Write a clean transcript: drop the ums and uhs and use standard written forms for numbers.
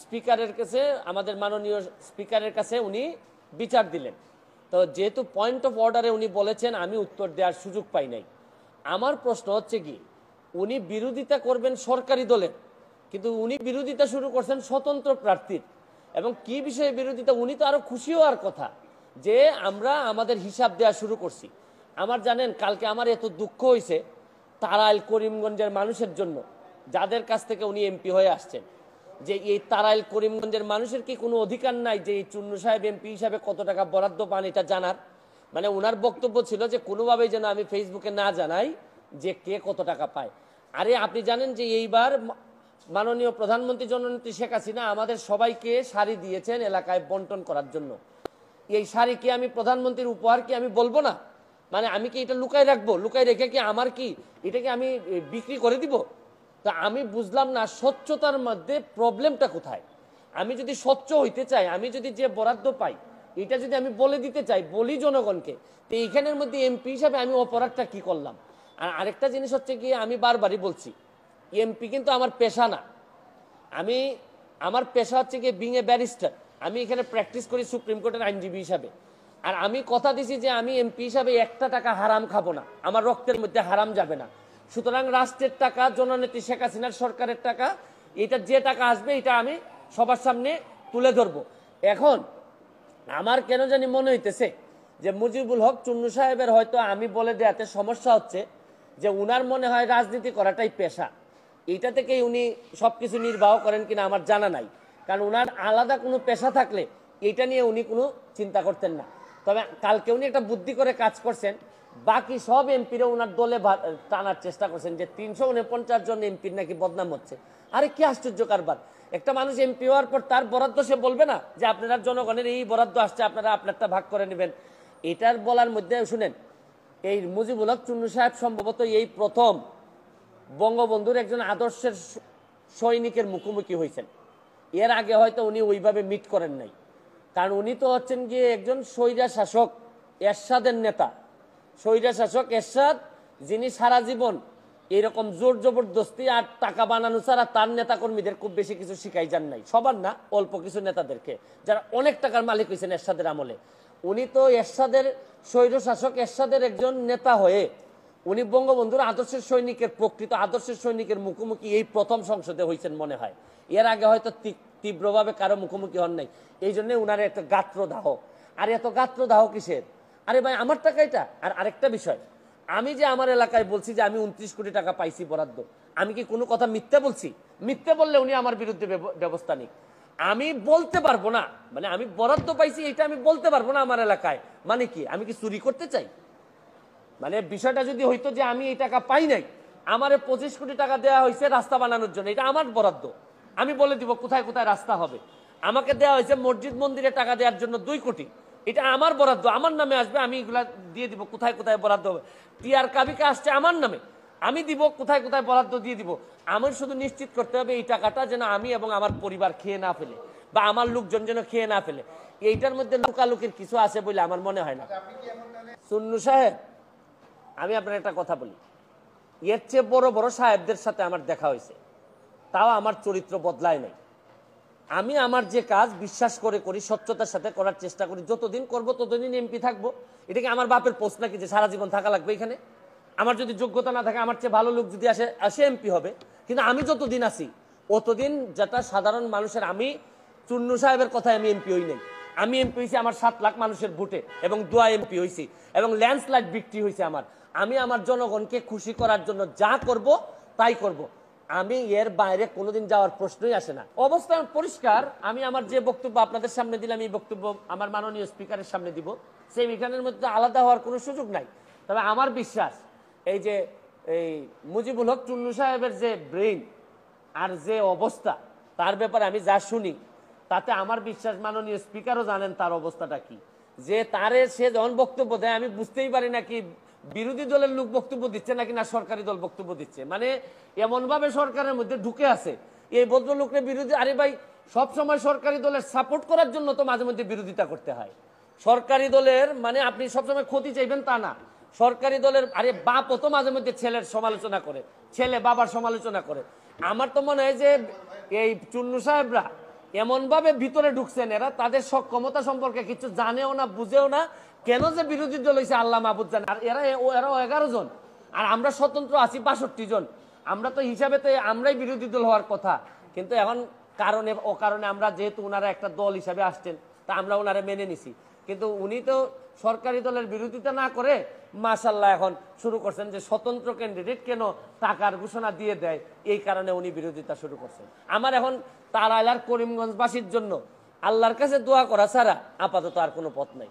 স্পিকারের কাছে, আমাদের মাননীয় স্পিকারের কাছে উনি বিচার দিলেন। তো যেহেতু পয়েন্ট অফ অর্ডারে উনি বলেছেন, আমি উত্তর দেওয়ার সুযোগ পাই নাই। আমার প্রশ্ন হচ্ছে কি, উনি বিরোধিতা করবেন সরকারি দলের, কিন্তু উনি বিরোধিতা শুরু করছেন স্বতন্ত্র প্রার্থীর। এবং কি বিষয়ে বিরোধিতা, উনি তো আরো খুশি হওয়ার কথা যে আমরা আমাদের হিসাব দেওয়া শুরু করছি। আমার জানেন, কালকে আমার এত দুঃখ হয়েছে তারাইল করিমগঞ্জের মানুষের জন্য, যাদের কাছ থেকে উনি এমপি হয়ে আসছেন, যে এই তারাইল করিমগঞ্জের মানুষের কি কোনো অধিকার নাই যে এই চুন্নু সাহেব এমপি হিসাবে কত টাকা বরাদ্দ পান এটা জানার? মানে ওনার বক্তব্য ছিল যে কোনোভাবেই যেন আমি ফেসবুকে না জানাই যে কে কত টাকা পায়। আরে আপনি জানেন যে এইবার মাননীয় প্রধানমন্ত্রী জননেত্রী শেখ হাসিনা আমাদের সবাইকে শাড়ি দিয়েছেন এলাকায় বন্টন করার জন্য। এই শাড়ি কি আমি প্রধানমন্ত্রীর উপহার কি আমি বলবো না? মানে আমি কি এটা লুকাই রাখবো? লুকাই রেখে কি আমার কি এটাকে আমি বিক্রি করে দিব? তা আমি বুঝলাম না স্বচ্ছতার মধ্যে প্রবলেমটা কোথায়। আমি যদি স্বচ্ছ হইতে চাই, আমি যদি যে বরাদ্দ পাই এটা যদি আমি বলে দিতে চাই, বলি জনগণকে, তো এইখানের মধ্যে এমপি হিসাবে আমি অপরাধটা কি করলাম? আর আরেকটা জিনিস হচ্ছে কি, আমি বারবারই বলছি এমপি কিন্তু আমার পেশা না। আমার পেশা হচ্ছে কি বিং এ ব্যারিস্টার। আমি এখানে প্র্যাকটিস করি সুপ্রিম কোর্টের আইনজীবী হিসাবে। আর আমি কথা দিছি যে আমি এমপি হিসাবে একটা টাকা হারাম খাবো না, আমার রক্তের মধ্যে হারাম যাবে না। সুতরাং রাষ্ট্রের টাকা, জননেত্রী শেখ হাসিনার সরকারের টাকা, এটা যে টাকা আসবে এটা আমি সবার সামনে তুলে ধরবো। এখন আমার কেন জানি মনে হইতেছে যে মুজিবুল হক চুন্নু সাহেবের হয়তো আমি বলে দেওয়াতে সমস্যা হচ্ছে, যে উনার মনে হয় রাজনীতি করাটাই পেশা। এইটা থেকেই উনি সবকিছু নির্বাহ করেন কিনা আমার জানা নাই, কারণ উনার আলাদা কোনো পেশা থাকলে এইটা নিয়ে উনি কোনো চিন্তা করতেন না। তবে কালকে উনি একটা বুদ্ধি করে কাজ করছেন, বাকি সব এমপিরা ওনার দলে টানার চেষ্টা করছেন যে 349 জন এমপির নাকি বদনাম হচ্ছে। আরে কি আশ্চর্য কারবার! একটা মানুষ এমপি হওয়ার পর তার বরাদ্দ সে বলবে না যে আপনারা জনগণের এই বরাদ্দ আসছে, আপনারা আপনারটা ভাগ করে নেবেন? এটার বলার মধ্যে শুনেন, এই মুজিবুল হক চুন্নু সাহেব সম্ভবত এই প্রথম বঙ্গবন্ধুর একজন আদর্শের সৈনিকের মুখোমুখি হয়েছেন। এর আগে হয়তো উনি ওইভাবে মিট করেন নাই, কারণ উনি তো হচ্ছেন গিয়ে একজন স্বৈরা শাসক এরশাদের নেতা। স্বৈরা শাসক এরশাদ, যিনি সারা জীবন এরকম জোর জবরদস্তি আর টাকা বানানো ছাড়া তার নেতা কর্মীদের খুব বেশি কিছু শিখাই যান নাই। সবার না, অল্প কিছু নেতাদেরকে, যারা অনেক টাকার মালিক হয়েছেন এরশাদের আমলে। উনি তো এরশাদের স্বৈর শাসক এরশাদের একজন নেতা হয়ে উনি বঙ্গবন্ধুর আদর্শের সৈনিকের, প্রকৃত আদর্শের সৈনিকের মুখোমুখি এই প্রথম সংসদে হয়েছেন মনে হয়। এর আগে হয়তো তীব্রভাবে কারো মুখোমুখি হন নাই। এই জন্য উনার একটা গাত্রদাহ। আর এত গাত্রদাহ কিসের? আরে ভাই আমার টাকা এটা। আর আরেকটা বিষয়, আমি যে আমার এলাকায় বলছি যে আমি 29 কোটি টাকা পাইছি বরাদ্দ, আমি কি কোনো কথা মিথ্যা বলছি? মিথ্যা বললে উনি আমার বিরুদ্ধে ব্যবস্থা নিক। আমি বলতে পারবো না, মানে আমি বরাদ্দ পাইছি এটা আমি বলতে পারবো না আমার এলাকায়, মানে কি আমি কি চুরি করতে চাই? মানে বিষয়টা যদি হইতো যে আমি এই টাকা পাই নাই, আমারে 25 কোটি টাকা দেওয়া হয়েছে রাস্তা বানানোর জন্য, এটা আমার বরাদ্দ, আমি বলে দিব কোথায় কোথায় রাস্তা হবে। আমাকে দেওয়া হয়েছে মসজিদ মন্দিরে টাকা দেওয়ার জন্য 2 কোটি, এটা আমার বরাদ্দ, আমার নামে আসবে, আমি এগুলা দিয়ে দিব কোথায় কোথায় বরাদ্দ হবে। টিআর কাবিকা আসছে আমার নামে, আমি দিব কোথায় কোথায় বরাদ্দ দিয়ে দিব। আমার শুধু নিশ্চিত করতে হবে এই টাকাটা যেন আমি এবং আমার পরিবার খেয়ে না ফেলে, বা আমার লোকজন যেন খেয়ে না ফেলে। এইটার মধ্যে লুকালুকির কিছু আছে বলে আমার মনে হয় না। চুন্নু সাহেব, আমি আপনার একটা কথা বলি, এর চেয়ে বড় বড় সাহেবদের সাথে আমার দেখা হয়েছে, তাও আমার চরিত্র বদলায় নাই। আমি আমার যে কাজ বিশ্বাস করে করি, স্বচ্ছতার সাথে করার চেষ্টা করি, যতদিন করব ততদিন এমপি থাকবো। এটা কি আমার বাপের পোস্ট নাকি যে সারা জীবন থাকা লাগবে এখানে? আমার যদি যোগ্যতা না থাকে, আমার চেয়ে ভালো লোক যদি আসে এমপি হবে। কিন্তু আমি যতদিন আছি অতদিন যেটা সাধারণ মানুষের, আমি চুন্নু সাহেবের কথায় আমি এমপি হই নাই। আমি এমপি হয়েছি আমার 7 লাখ মানুষের ভোটে এবং দোয়া এমপি হয়েছি, এবং ল্যান্ডস্লাইড বিক্রি হয়েছে আমার। আমি আমার জনগণকে খুশি করার জন্য যা করব তাই করব, আমি এর বাইরে কোনোদিন যাওয়ার প্রশ্নই আসে না। অবস্থা পরিষ্কার। আমি আমার যে বক্তব্য আপনাদের সামনে দিলাম, এই বক্তব্য আমার মাননীয় স্পিকারের সামনে দিব, সেই এখানের মধ্যে আলাদা হওয়ার কোনো সুযোগ নাই। তবে আমার বিশ্বাস এই যে এই মুজিবুল হক চুন্নু সাহেবের যে ব্রেইন আর যে অবস্থা, তার ব্যাপারে আমি যা শুনি তাতে আমার বিশ্বাস মাননীয় স্পিকারও জানেন তার অবস্থাটা কি। যে সে যখন বক্তব্য দেয় আমি বুঝতেই পারি না কি বিরোধী দলের লোক বক্তব্য দিচ্ছে নাকি না সরকারি দল বক্তব্য দিচ্ছে। মানে এমন ভাবে সরকারের মধ্যে ঢুকে আছে এই ভদ্রলোকের বিরোধী। আরে ভাই, সব সময় সরকারি দলের সাপোর্ট করার জন্য তো মাঝে মধ্যে বিরোধিতা করতে হয়। সরকারি দলের মানে আপনি সবসময় ক্ষতি চাইবেন তা না। সরকারি দলের আরে বাপও তো মাঝে মধ্যে ছেলের সমালোচনা করে, ছেলে বাবার সমালোচনা করে। আমার তো মনে হয় যে এই চুন্নু সাহেবরা এমনভাবে ভিতরে ঢুকছেন, এরা তাদের সক্ষমতা সম্পর্কে কিছু জানেও না, বুঝেও না, কেন যে বিরোধী দল হয়েছে আল্লাহ মাহবুদ জানে। আর এরাও 11 জন, আর আমরা স্বতন্ত্র আছি 62 জন। আমরা তো হিসাবে তো আমরাই বিরোধী দল হওয়ার কথা, কিন্তু এখন কারণে আমরা যেহেতু ওনারা একটা দল হিসাবে আসছেন, তা আমরা ওনারা মেনে নিছি। কিন্তু উনি তো সরকারি দলের বিরোধিতা না করে মাশাআল্লাহ এখন শুরু করছেন যে স্বতন্ত্র ক্যান্ডিডেট কেন টাকার ঘোষণা দিয়ে দেয়, এই কারণে উনি বিরোধিতা শুরু করছেন। আমার এখন তারাইল আর করিমগঞ্জবাসীর জন্য আল্লাহর কাছে দোয়া করা ছাড়া আপাতত আর কোনো পথ নাই।